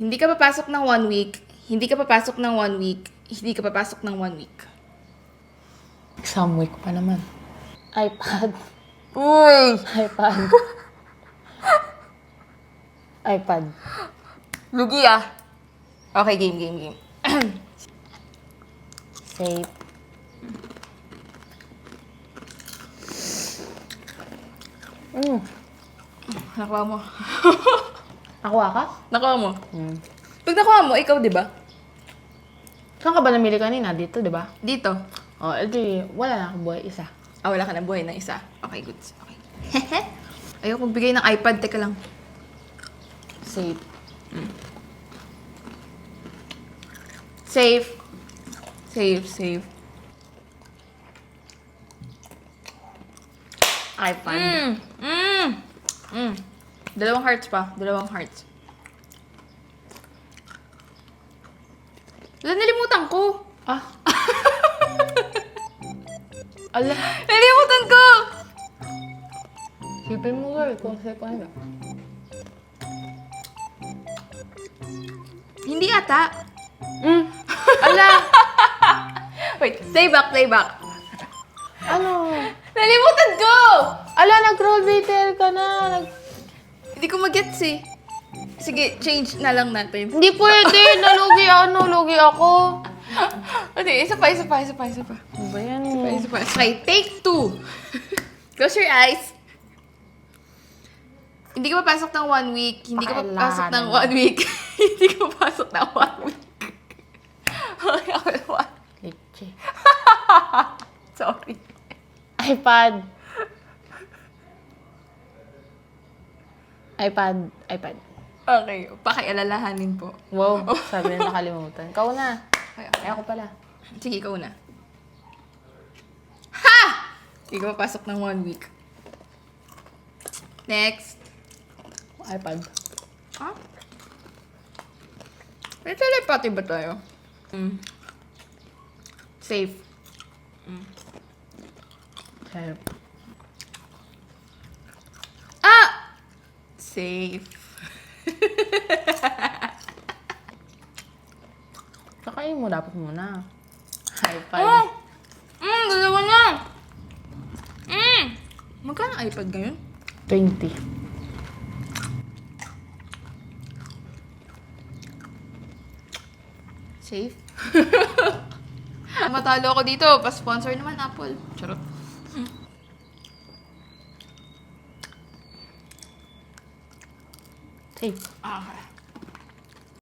Hindi ka papasok ng 1 week. Hindi ka papasok ng 1 week. Hindi ka papasok ng 1 week. Exam week pa naman. iPad. Uy! iPad. iPad. Lugi ah. Okay, game. Safe. Nakuha mo. Nakuha ka? Nakuha mo. Pag nakuha mo, ikaw, di ba? Saan ka ba namili kanina? Dito, di ba? Dito. Oh, edi, wala na akong buhay. Isa. Ah, wala ka na buhay na isa. Okay, goods. Okay. Ayoko magbigay ng iPad. Teka lang. Safe. Safe. Safe. iPad. Dalawang hearts pa. Dalawang hearts. Wala, nalimutan ko. Ah. Ala. Nalimutan ko! Sipin mo, girl. Kung sa'yo pa nila. Hindi ata. Ala. Wait, play back. Ano? Nalimutan ko! Ala, nag-roll detail ka na. Hindi ko mag-gets eh. Sige, change na lang natin. Hindi pwede. Nalugi ako. Okay, isa pa. Ano ba yan? Isa pa. Okay, take 2. Close your eyes. Hindi ka papasok ng 1 week. Hindi ka papasok ng 1 week. Hindi ka papasok ng 1 week. Leche. Sorry. iPad. Okay, pakialalahanin po. Wow, sabi na nakalimutan. Ikaw na. Ay, ako pala. Sige, ikaw na. Ha! Hindi ka papasok ng 1 week. Next. iPad. Ah? May telepathy ba tayo? Safe. Help. Ah! Safe. Kakain mo dapat muna. iPad. Oh! Dalawa na! Magkano iPad ngayon? 20. Safe? Matalo ako dito. Pa-sponsor naman, Apple. Charot. Safe. Okay.